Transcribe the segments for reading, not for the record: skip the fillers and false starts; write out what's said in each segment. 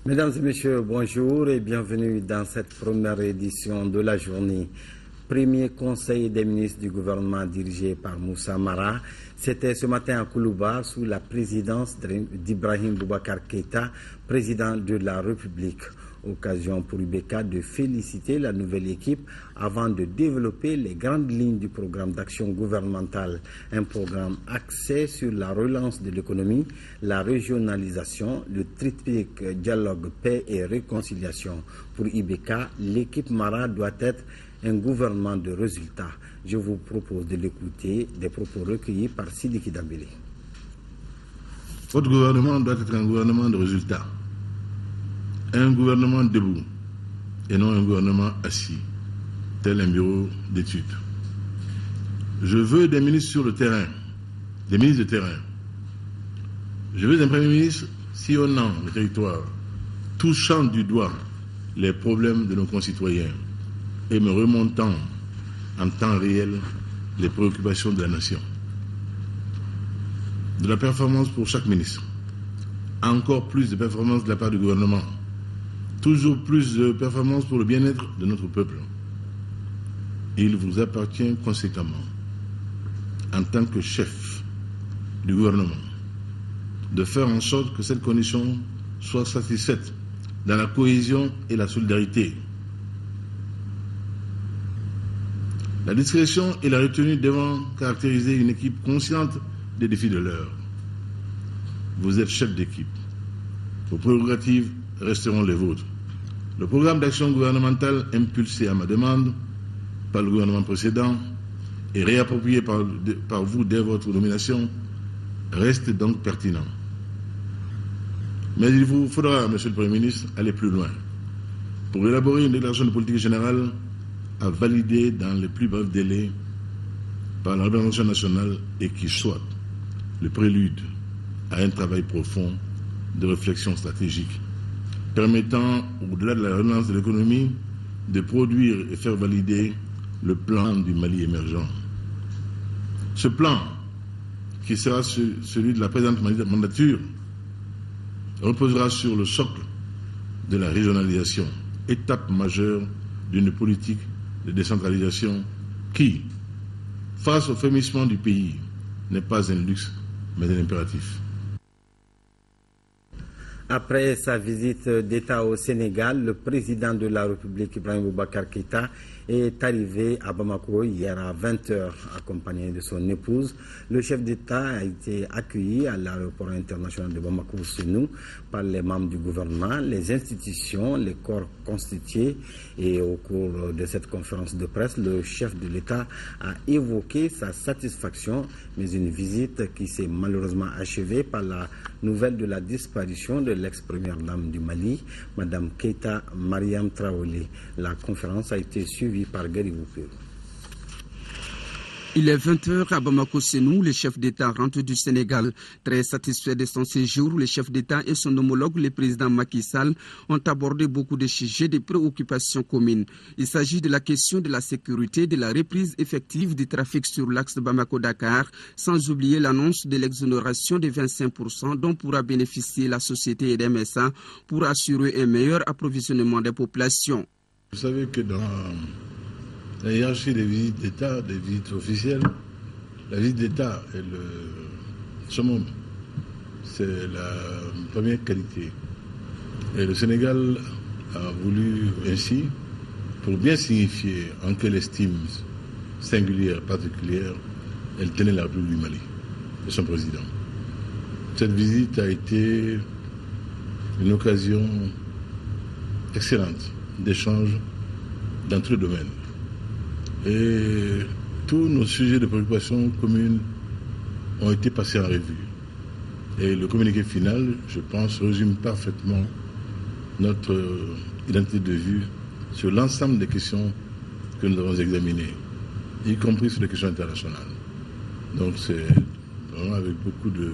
Mesdames et messieurs, bonjour et bienvenue dans cette première édition de la journée. Premier conseil des ministres du gouvernement dirigé par Moussa Mara. C'était ce matin à Koulouba sous la présidence d'Ibrahim Boubacar Keïta, président de la République. Occasion pour IBK de féliciter la nouvelle équipe avant de développer les grandes lignes du programme d'action gouvernementale. Un programme axé sur la relance de l'économie, la régionalisation, le triptyque dialogue, paix et réconciliation. Pour IBK, l'équipe Mara doit être un gouvernement de résultats. Je vous propose de l'écouter, des propos recueillis par Sidiki Dambélé. Votre gouvernement doit être un gouvernement de résultats. Un gouvernement debout et non un gouvernement assis, tel un bureau d'études. Je veux des ministres sur le terrain, des ministres de terrain. Je veux un Premier ministre sillonnant le territoire, touchant du doigt les problèmes de nos concitoyens et me remontant en temps réel les préoccupations de la nation. De la performance pour chaque ministre, encore plus de performance de la part du gouvernement, toujours plus de performance pour le bien-être de notre peuple. Il vous appartient conséquemment, en tant que chef du gouvernement, de faire en sorte que cette condition soit satisfaite dans la cohésion et la solidarité. La discrétion et la retenue devant caractériser une équipe consciente des défis de l'heure. Vous êtes chef d'équipe. Vos prérogatives resteront les vôtres. Le programme d'action gouvernementale impulsé à ma demande par le gouvernement précédent et réapproprié par vous dès votre nomination reste donc pertinent. Mais il vous faudra, Monsieur le Premier ministre, aller plus loin pour élaborer une déclaration de politique générale à valider dans les plus brefs délais par la représentation nationale et qui soit le prélude à un travail profond de réflexion stratégique permettant, au-delà de la relance de l'économie, de produire et faire valider le plan du Mali émergent. Ce plan, qui sera celui de la présente mandature, reposera sur le socle de la régionalisation, étape majeure d'une politique de décentralisation qui, face au frémissement du pays, n'est pas un luxe, mais un impératif. Après sa visite d'État au Sénégal, le président de la République, Ibrahim Boubacar Keïta, est arrivé à Bamako hier à 20h, accompagné de son épouse. Le chef d'État a été accueilli à l'aéroport international de Bamako-Sénou par les membres du gouvernement, les institutions, les corps constitués. Et au cours de cette conférence de presse, le chef de l'État a évoqué sa satisfaction, mais une visite qui s'est malheureusement achevée par la nouvelle de la disparition de l'ex-première dame du Mali, Mme Keïta Mariam Traoré. La conférence a été suivie par Gary Boupé. Il est 20h à Bamako-Sénou, le chef d'État rentre du Sénégal. Très satisfait de son séjour, le chef d'État et son homologue, le président Macky Sall, ont abordé beaucoup de sujets de préoccupations communes. Il s'agit de la question de la sécurité, de la reprise effective du trafic sur l'axe de Bamako-Dakar, sans oublier l'annonce de l'exonération de 25% dont pourra bénéficier la société EDMSA pour assurer un meilleur approvisionnement des populations. Vous savez que dans la hiérarchie des visites d'État, des visites officielles, la visite d'État est le summum. C'est la première qualité. Et le Sénégal a voulu ainsi, pour bien signifier en quelle estime singulière, particulière, elle tenait la République du Mali et son président. Cette visite a été une occasion excellente d'échange dans tous les domaines. Et tous nos sujets de préoccupation communes ont été passés en revue. Et le communiqué final, je pense, résume parfaitement notre identité de vue sur l'ensemble des questions que nous avons examinées, y compris sur les questions internationales. Donc c'est vraiment avec beaucoup de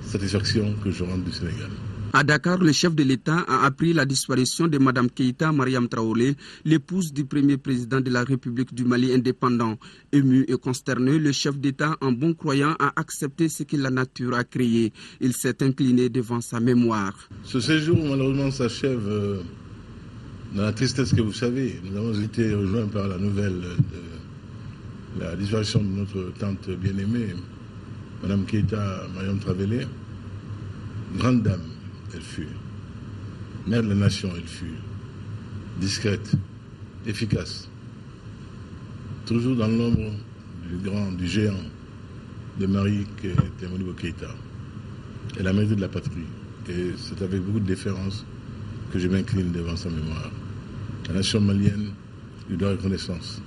satisfaction que je rentre du Sénégal. À Dakar, le chef de l'État a appris la disparition de Mme Keïta Mariam Traoré, l'épouse du premier président de la République du Mali indépendant. Ému et consterné, le chef d'État, en bon croyant, a accepté ce que la nature a créé. Il s'est incliné devant sa mémoire. Ce séjour, malheureusement, s'achève dans la tristesse que vous savez. Nous avons été rejoints par la nouvelle de la disparition de notre tante bien-aimée, Mme Keïta Mariam Traoré, grande dame. Elle fut mère de la nation, elle fut discrète, efficace, toujours dans l'ombre du géant de Marie qui était Modibo Keïta. Elle a mérité de la patrie et c'est avec beaucoup de déférence que je m'incline devant sa mémoire. La nation malienne lui doit reconnaissance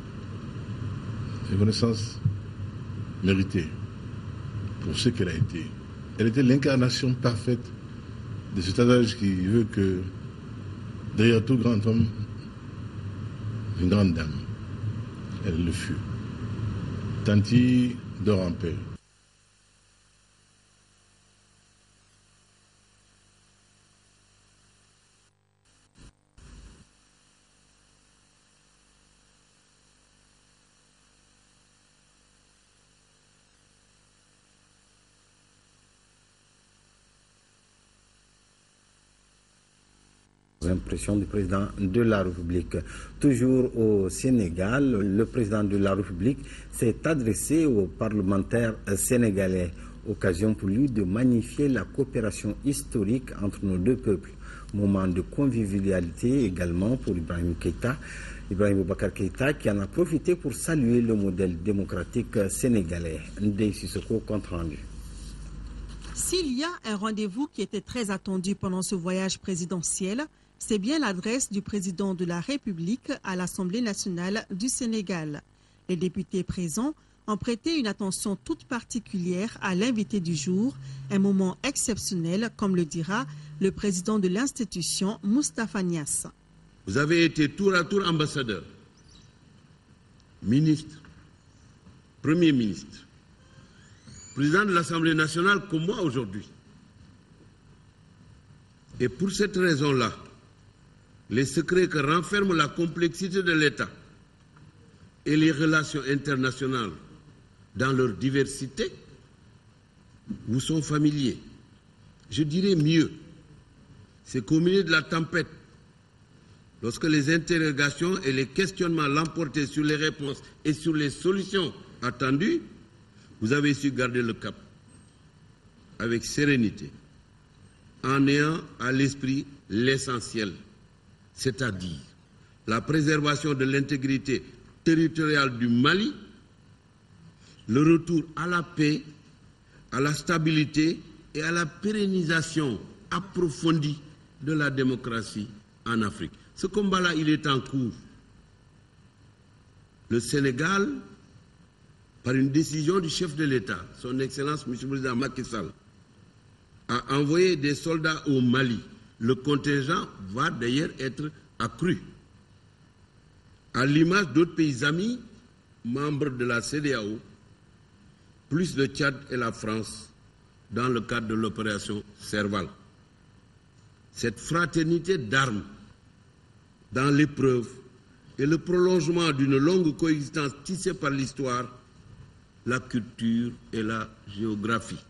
méritée pour ce qu'elle a été. Elle était l'incarnation parfaite de cet adage qui veut que derrière tout grand homme, une grande dame. Elle le fut. Tanti dort en paix. Impression du président de la République. Toujours au Sénégal, le président de la République s'est adressé aux parlementaires sénégalais. Occasion pour lui de magnifier la coopération historique entre nos deux peuples. Moment de convivialité également pour Ibrahim Boubacar Keïta, qui en a profité pour saluer le modèle démocratique sénégalais. Ndeye Sissoko, compte rendu. S'il y a un rendez-vous qui était très attendu pendant ce voyage présidentiel, c'est bien l'adresse du président de la République à l'Assemblée nationale du Sénégal. Les députés présents ont prêté une attention toute particulière à l'invité du jour, un moment exceptionnel, comme le dira le président de l'institution, Moustapha Niasse. Vous avez été tour à tour ambassadeur, ministre, premier ministre, président de l'Assemblée nationale comme moi aujourd'hui. Et pour cette raison-là, les secrets que renferme la complexité de l'État et les relations internationales dans leur diversité vous sont familiers. Je dirais mieux, c'est qu'au milieu de la tempête, lorsque les interrogations et les questionnements l'emportaient sur les réponses et sur les solutions attendues, vous avez su garder le cap avec sérénité, en ayant à l'esprit l'essentiel, c'est-à-dire la préservation de l'intégrité territoriale du Mali, le retour à la paix, à la stabilité et à la pérennisation approfondie de la démocratie en Afrique. Ce combat-là, il est en cours. Le Sénégal, par une décision du chef de l'État, son Excellence M. le Président Macky Sall, a envoyé des soldats au Mali. Le contingent va d'ailleurs être accru. À l'image d'autres pays amis, membres de la CEDEAO, plus le Tchad et la France, dans le cadre de l'opération Serval. Cette fraternité d'armes dans l'épreuve est le prolongement d'une longue coexistence tissée par l'histoire, la culture et la géographie.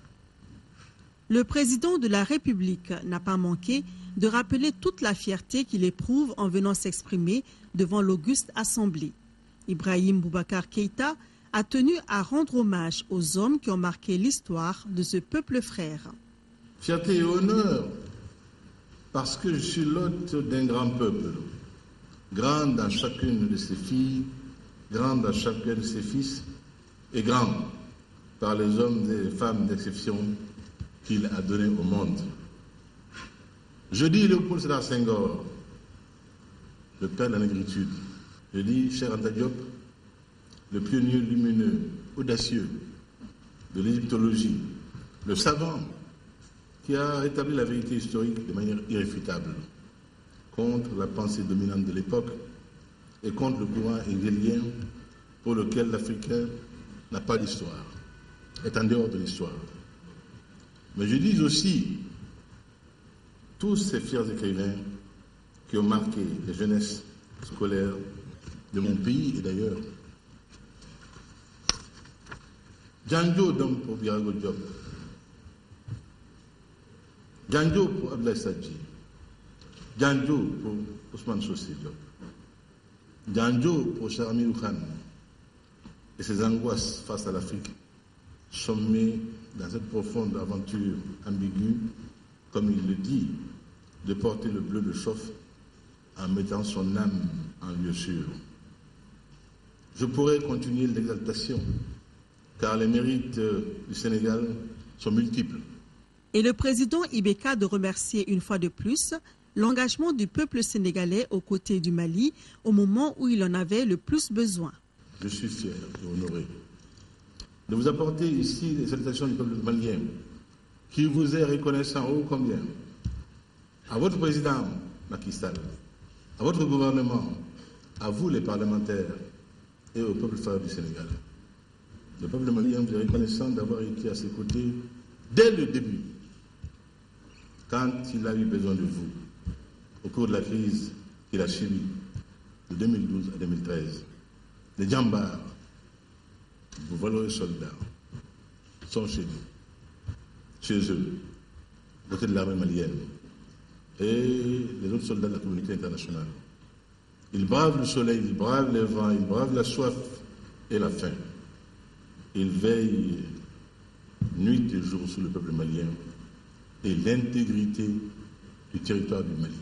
Le président de la République n'a pas manqué de rappeler toute la fierté qu'il éprouve en venant s'exprimer devant l'auguste assemblée. Ibrahim Boubacar Keïta a tenu à rendre hommage aux hommes qui ont marqué l'histoire de ce peuple frère. Fierté et honneur, parce que je suis l'hôte d'un grand peuple, grand dans chacune de ses filles, grand dans chacun de ses fils, et grand par les hommes et les femmes d'exception qu'il a donnés au monde. Je dis Léopold Sédar Senghor, le père de la négritude. Je dis Cheikh Anta Diop, le pionnier lumineux, audacieux de l'égyptologie, le savant qui a établi la vérité historique de manière irréfutable contre la pensée dominante de l'époque et contre le courant hegélien pour lequel l'Africain n'a pas d'histoire, est en dehors de l'histoire. Mais je dis aussi tous ces fiers écrivains qui ont marqué les jeunesses scolaires de mon pays et d'ailleurs. Django donc pour Birago Diop, Django pour Abdoulaye Sadji, Django pour Ousmane Sosé Diop, Django pour Charami Khan et ses angoisses face à l'Afrique, sommés dans cette profonde aventure ambiguë, comme il le dit, de porter le bleu de chauffe en mettant son âme en lieu sûr. Je pourrais continuer l'exaltation, car les mérites du Sénégal sont multiples. Et le président Ibeka de remercier une fois de plus l'engagement du peuple sénégalais aux côtés du Mali au moment où il en avait le plus besoin. Je suis fier et honoré de vous apporter ici les salutations du peuple malien, qui vous est reconnaissant ô combien, à votre président Macky Sall, à votre gouvernement, à vous les parlementaires et au peuple frère du Sénégal. Le peuple malien vous est reconnaissant d'avoir été à ses côtés dès le début, quand il a eu besoin de vous, au cours de la crise qu'il a subie de 2012 à 2013. Les djambars, vos valeureux soldats, sont chez nous, chez eux, côté de l'armée malienne et les autres soldats de la communauté internationale. Ils bravent le soleil, ils bravent les vents, ils bravent la soif et la faim. Ils veillent nuit et jour sur le peuple malien et l'intégrité du territoire du Mali.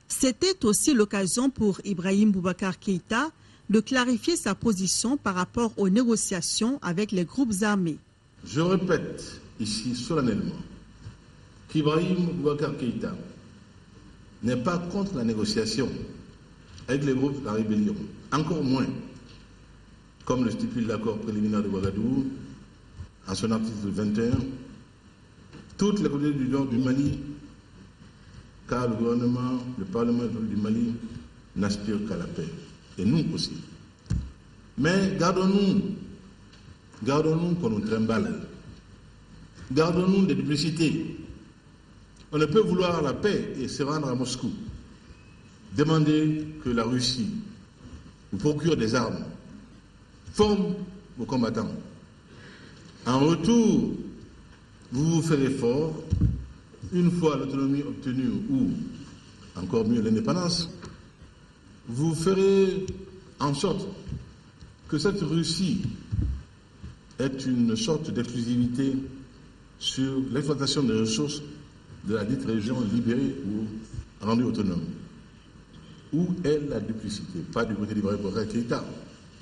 C'était aussi l'occasion pour Ibrahim Boubacar Keïta de clarifier sa position par rapport aux négociations avec les groupes armés. Je répète ici solennellement qu'Ibrahim Boubacar Keïta n'est pas contre la négociation avec les groupes de la rébellion, encore moins, comme le stipule l'accord préliminaire de Ouagadougou, en son article 21, toutes les communautés du nord du Mali, car le gouvernement, le Parlement du Mali n'aspire qu'à la paix. Et nous aussi. Mais gardons-nous qu'on nous trimballe. Gardons-nous des duplicités. On ne peut vouloir la paix et se rendre à Moscou. Demander que la Russie vous procure des armes, forme vos combattants. En retour, vous vous ferez fort, une fois l'autonomie obtenue ou, encore mieux, l'indépendance, vous ferez en sorte que cette Russie ait une sorte d'exclusivité sur l'exploitation des ressources de la dite région libérée ou rendue autonome. Où est la duplicité? Pas du côté d'Ibrahim Boubacar Keïta,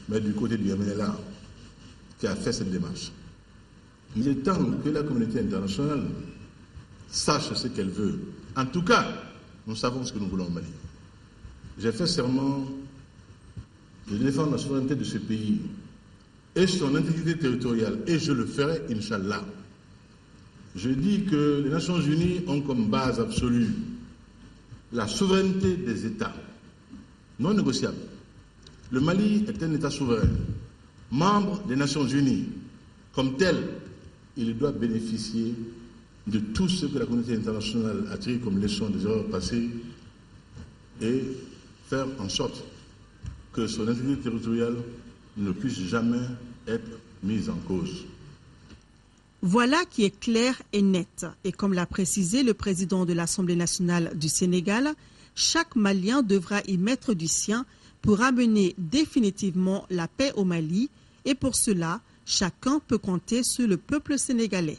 mais du côté du MNLA qui a fait cette démarche. Il est temps que la communauté internationale sache ce qu'elle veut. En tout cas, nous savons ce que nous voulons au Mali. J'ai fait serment de défendre la souveraineté de ce pays et son intégrité territoriale, et je le ferai, Inch'Allah. Je dis que les Nations Unies ont comme base absolue la souveraineté des États, non négociable. Le Mali est un État souverain, membre des Nations Unies. Comme tel, il doit bénéficier de tout ce que la communauté internationale a tiré comme leçon des erreurs passées et faire en sorte que son intégrité territoriale ne puisse jamais être mise en cause. Voilà qui est clair et net. Et comme l'a précisé le président de l'Assemblée nationale du Sénégal, chaque Malien devra y mettre du sien pour amener définitivement la paix au Mali. Et pour cela, chacun peut compter sur le peuple sénégalais.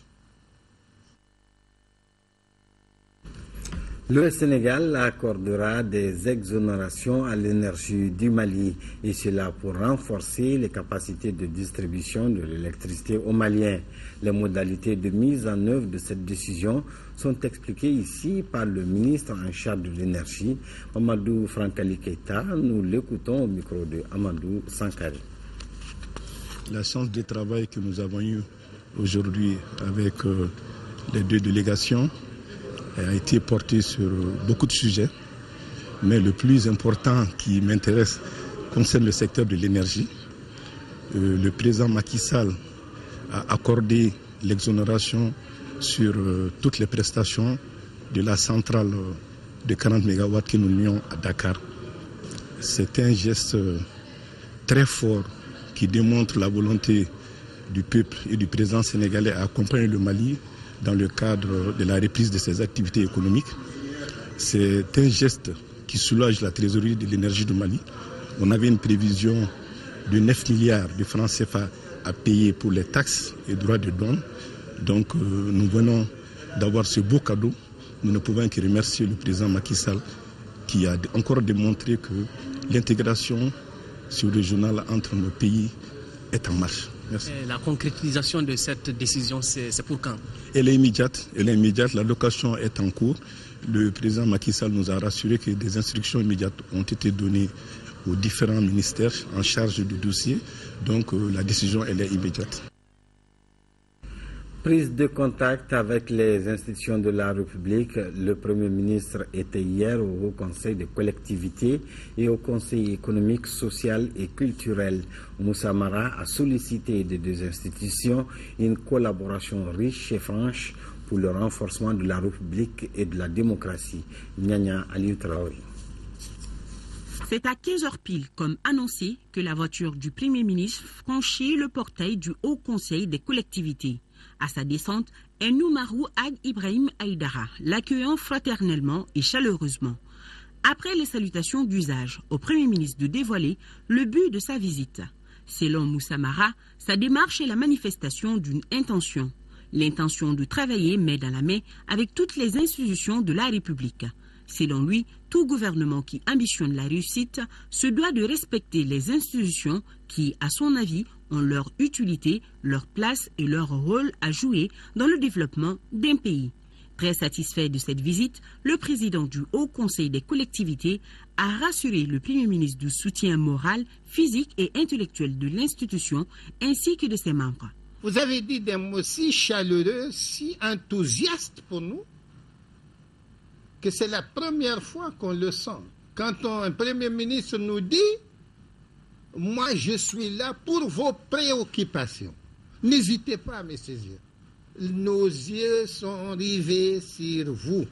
Le Sénégal accordera des exonérations à l'énergie du Mali, et cela pour renforcer les capacités de distribution de l'électricité aux Maliens. Les modalités de mise en œuvre de cette décision sont expliquées ici par le ministre en charge de l'énergie, Amadou Frankali Keïta. Nous l'écoutons au micro de Amadou Sankari. La séance de travail que nous avons eue aujourd'hui avec les deux délégations a été porté sur beaucoup de sujets, mais le plus important qui m'intéresse concerne le secteur de l'énergie. Le président Macky Sall a accordé l'exonération sur toutes les prestations de la centrale de 40 MW que nous lions à Dakar. C'est un geste très fort qui démontre la volonté du peuple et du président sénégalais à accompagner le Mali dans le cadre de la reprise de ses activités économiques. C'est un geste qui soulage la trésorerie de l'énergie du Mali. On avait une prévision de 9 milliards de francs CFA à payer pour les taxes et droits de douane. Donc nous venons d'avoir ce beau cadeau. Nous ne pouvons que remercier le président Macky Sall qui a encore démontré que l'intégration sous-régionale entre nos pays est en marche. Merci. Et la concrétisation de cette décision, c'est pour quand? Elle est immédiate. La location est en cours. Le président Macky Sall nous a rassuré que des instructions immédiates ont été données aux différents ministères en charge du dossier. Donc la décision, elle est immédiate. Prise de contact avec les institutions de la République. Le Premier ministre était hier au Haut Conseil des collectivités et au Conseil économique, social et culturel. Moussa Mara a sollicité des deux institutions une collaboration riche et franche pour le renforcement de la République et de la démocratie. Nyanya Aliou Traoré. C'est à 15h pile, comme annoncé, que la voiture du Premier ministre franchit le portail du Haut Conseil des collectivités. À sa descente, un Noumarou Ag Ibrahim Aïdara, l'accueillant fraternellement et chaleureusement. Après les salutations d'usage au Premier ministre de dévoiler le but de sa visite. Selon Moussa Mara, sa démarche est la manifestation d'une intention. L'intention de travailler main dans la main avec toutes les institutions de la République. Selon lui, tout gouvernement qui ambitionne la réussite se doit de respecter les institutions qui, à son avis, ont leur utilité, leur place et leur rôle à jouer dans le développement d'un pays. Très satisfait de cette visite, le président du Haut Conseil des collectivités a rassuré le Premier ministre du soutien moral, physique et intellectuel de l'institution ainsi que de ses membres. Vous avez dit des mots si chaleureux, si enthousiastes pour nous, que c'est la première fois qu'on le sent. Quand un Premier ministre nous dit « Moi, je suis là pour vos préoccupations. N'hésitez pas à me saisir. Nos yeux sont rivés sur vous,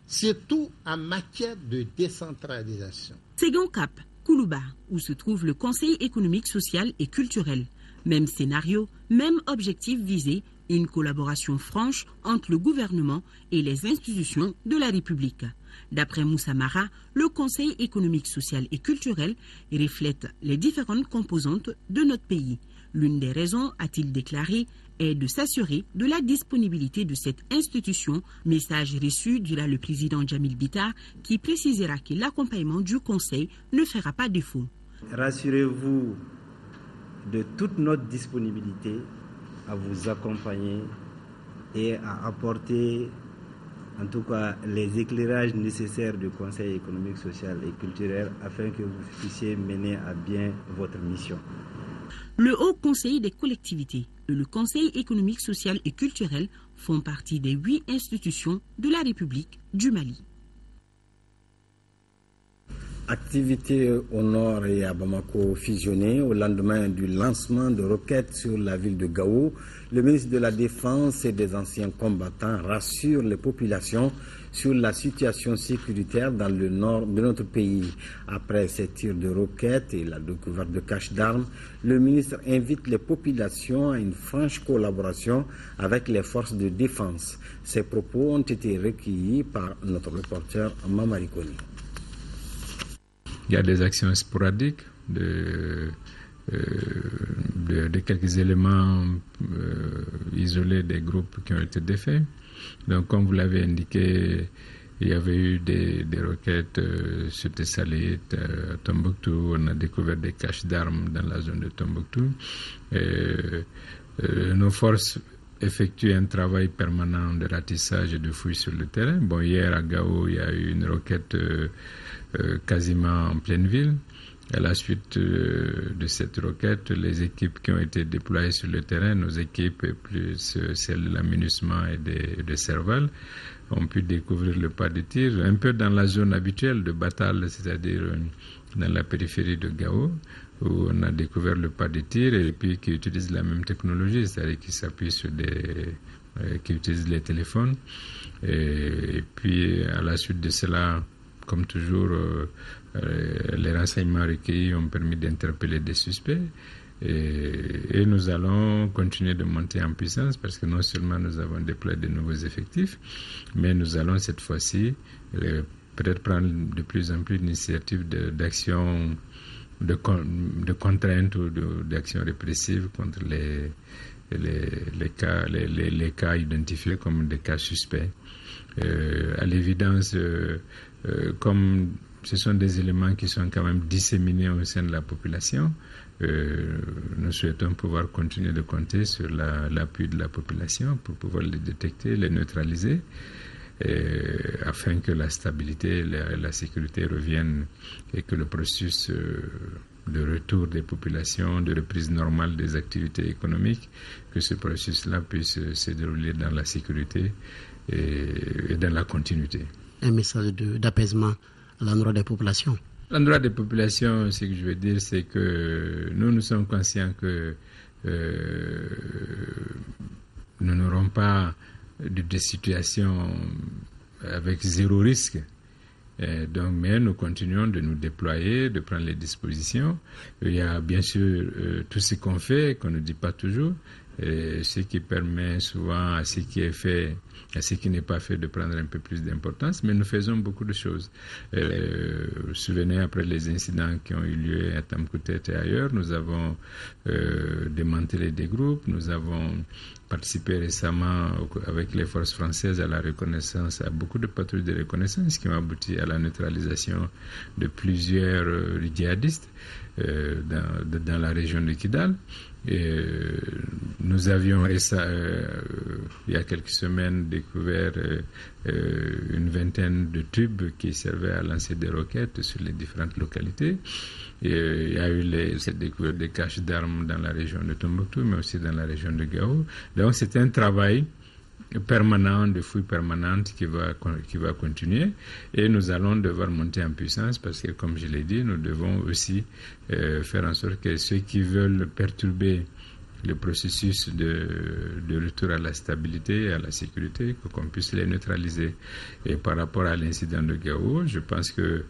surtout en matière de décentralisation. » Second cap, Koulouba, où se trouve le Conseil économique, social et culturel. Même scénario, même objectif visé, une collaboration franche entre le gouvernement et les institutions de la République. D'après Moussa Mara, le Conseil économique, social et culturel reflète les différentes composantes de notre pays. L'une des raisons, a-t-il déclaré, est de s'assurer de la disponibilité de cette institution. Message reçu durant le président Djamil Bitar qui précisera que l'accompagnement du Conseil ne fera pas défaut. Rassurez-vous de toute notre disponibilité à vous accompagner et à apporter en tout cas les éclairages nécessaires du Conseil économique, social et culturel afin que vous puissiez mener à bien votre mission. Le Haut Conseil des collectivités et le Conseil économique, social et culturel font partie des 8 institutions de la République du Mali. Activité au nord et à Bamako fusionnée au lendemain du lancement de roquettes sur la ville de Gao. Le ministre de la Défense et des anciens combattants rassure les populations sur la situation sécuritaire dans le nord de notre pays. Après ces tirs de roquettes et la découverte de caches d'armes, le ministre invite les populations à une franche collaboration avec les forces de défense. Ces propos ont été recueillis par notre reporter Mamari Koni. Il y a des actions sporadiques de quelques éléments isolés des groupes qui ont été défaits. Donc, comme vous l'avez indiqué, il y avait eu des roquettes sur Tessalit, à Tombouctou. On a découvert des caches d'armes dans la zone de Tombouctou. Nos forces effectuent un travail permanent de ratissage et de fouille sur le terrain. Bon, hier à Gao, il y a eu une roquette quasiment en pleine ville. À la suite de cette roquette, les équipes qui ont été déployées sur le terrain, nos équipes plus celles de l'aménagement et de Serval, ont pu découvrir le pas de tir un peu dans la zone habituelle de Batal, c'est-à-dire dans la périphérie de Gao, où on a découvert le pas de tir et puis qui utilise la même technologie, c'est-à-dire qui s'appuie sur des qui utilisent les téléphones. Et puis à la suite de cela, comme toujours, les renseignements recueillis ont permis d'interpeller des suspects. Et nous allons continuer de monter en puissance parce que non seulement nous avons déployé de nouveaux effectifs, mais nous allons cette fois-ci peut-être prendre de plus en plus d'initiatives d'action, de contrainte ou d'action répressive contre les cas identifiés comme des cas suspects. À l'évidence, comme ce sont des éléments qui sont quand même disséminés au sein de la population, nous souhaitons pouvoir continuer de compter sur l'appui de la population pour pouvoir les détecter, les neutraliser, afin que la stabilité et la sécurité reviennent et que le processus de retour des populations, de reprise normale des activités économiques, que ce processus-là puisse se dérouler dans la sécurité et dans la continuité. Un message d'apaisement à l'endroit des populations. À l'endroit des populations, ce que je veux dire, c'est que nous sommes conscients que nous n'aurons pas de situation avec zéro risque. Mais nous continuons de nous déployer, de prendre les dispositions. Il y a bien sûr tout ce qu'on fait, qu'on ne dit pas toujours, ce qui permet souvent à ce qui est fait, à ce qui n'est pas fait, de prendre un peu plus d'importance, mais nous faisons beaucoup de choses. Vous vous souvenez, après les incidents qui ont eu lieu à Tamkoutet et ailleurs, nous avons démantelé des groupes, nous avons participé récemment avec les forces françaises à la reconnaissance, à beaucoup de patrouilles de reconnaissance qui ont abouti à la neutralisation de plusieurs djihadistes dans la région de Kidal. Nous avions il y a quelques semaines découvert une vingtaine de tubes qui servaient à lancer des roquettes sur les différentes localités. Il y a eu cette découverte des caches d'armes dans la région de Tombouctou, mais aussi dans la région de Gao. Donc c'est un travail permanent, de fouille permanente qui va continuer, et nous allons devoir monter en puissance parce que, comme je l'ai dit, nous devons aussi faire en sorte que ceux qui veulent perturber le processus de retour à la stabilité et à la sécurité, qu'on puisse les neutraliser. Et par rapport à l'incident de Gao, je pense que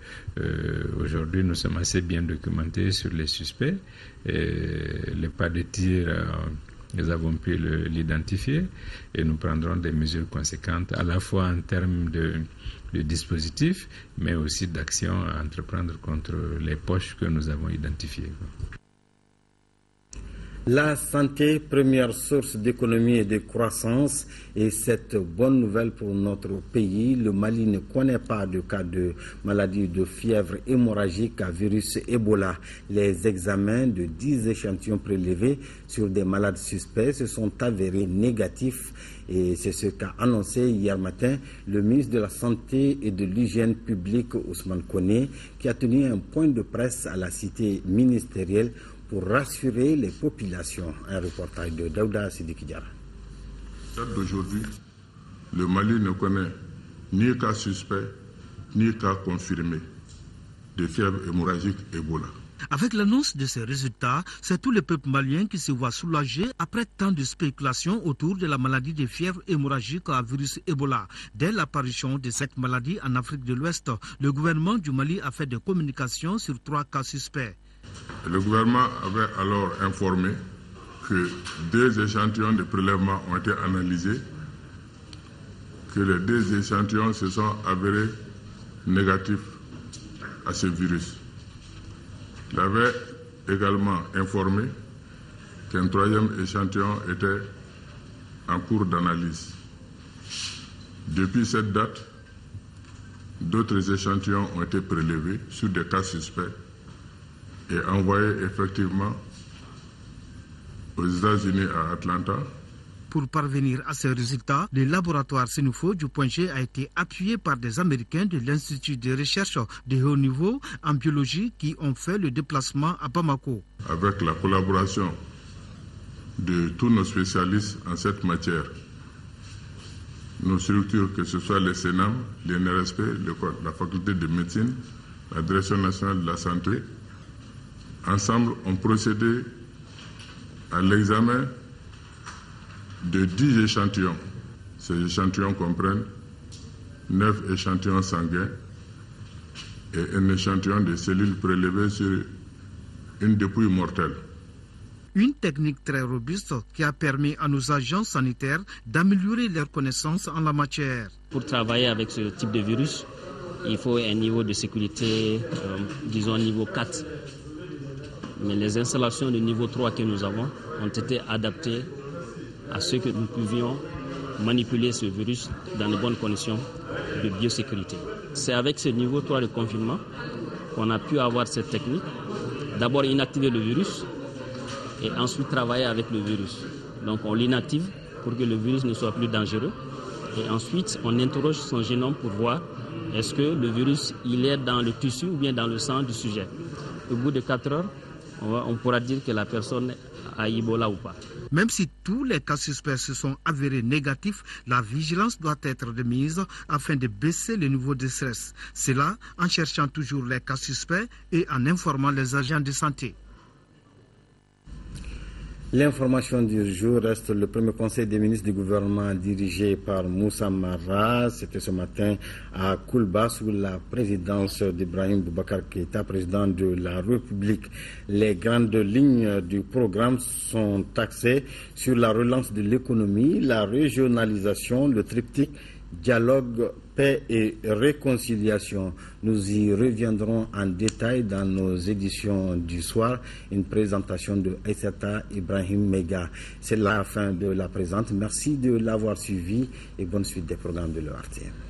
aujourd'hui nous sommes assez bien documentés sur les suspects. Les pas de tir, nous avons pu l'identifier et nous prendrons des mesures conséquentes à la fois en termes de dispositifs, mais aussi d'actions à entreprendre contre les poches que nous avons identifiées. La santé, première source d'économie et de croissance, et cette bonne nouvelle pour notre pays. Le Mali ne connaît pas de cas de maladie de fièvre hémorragique à virus Ebola. Les examens de 10 échantillons prélevés sur des malades suspects se sont avérés négatifs. Et c'est ce qu'a annoncé hier matin le ministre de la Santé et de l'Hygiène publique, Ousmane Koné, qui a tenu un point de presse à la cité ministérielle pour rassurer les populations. Un reportage de Daouda Sidiki Diarra. D'aujourd'hui, le Mali ne connaît ni cas suspect, ni cas confirmé de fièvre hémorragique Ebola. Avec l'annonce de ces résultats, c'est tout le peuple malien qui se voit soulagé après tant de spéculations autour de la maladie de fièvre hémorragique à virus Ebola. Dès l'apparition de cette maladie en Afrique de l'Ouest, le gouvernement du Mali a fait des communications sur 3 cas suspects. Le gouvernement avait alors informé que 2 échantillons de prélèvement ont été analysés, que les 2 échantillons se sont avérés négatifs à ce virus. Il avait également informé qu'un 3e échantillon était en cours d'analyse. Depuis cette date, d'autres échantillons ont été prélevés sur des cas suspects et envoyés effectivement aux États-Unis à Atlanta. Pour parvenir à ces résultats, le laboratoire Sénoufo du Point G a été appuyé par des Américains de l'Institut de recherche de haut niveau en biologie qui ont fait le déplacement à Bamako. Avec la collaboration de tous nos spécialistes en cette matière, nos structures, que ce soit le Sénam, l'INRSP, la faculté de médecine, la Direction nationale de la santé, ensemble ont procédé à l'examen de 10 échantillons Ces échantillons comprennent 9 échantillons sanguins et un échantillon de cellules prélevées sur une dépouille mortelle. Une technique très robuste qui a permis à nos agents sanitaires d'améliorer leurs connaissances en la matière. Pour travailler avec ce type de virus, il faut un niveau de sécurité, disons niveau 4. Mais les installations de niveau 3 que nous avons ont été adaptées à ce que nous pouvions manipuler ce virus dans de bonnes conditions de biosécurité. C'est avec ce niveau 3 de confinement qu'on a pu avoir cette technique. D'abord inactiver le virus et ensuite travailler avec le virus. Donc on l'inactive pour que le virus ne soit plus dangereux. Et ensuite on interroge son génome pour voir est-ce que le virus il est dans le tissu ou bien dans le sang du sujet. Au bout de 4 heures, on pourra dire que la personne a Ebola ou pas. Même si tous les cas suspects se sont avérés négatifs, la vigilance doit être de mise afin de baisser le niveau de stress. C'est là en cherchant toujours les cas suspects et en informant les agents de santé. L'information du jour reste le premier conseil des ministres du gouvernement dirigé par Moussa Mara. C'était ce matin à Koulba sous la présidence d'Ibrahim Boubacar Keïta, président de la République. Les grandes lignes du programme sont axées sur la relance de l'économie, la régionalisation, le triptyque dialogue, paix et réconciliation. Nous y reviendrons en détail dans nos éditions du soir. Une présentation de Aïssata Ibrahim Mega. C'est la fin de la présente. Merci de l'avoir suivi et bonne suite des programmes de l'ERTM.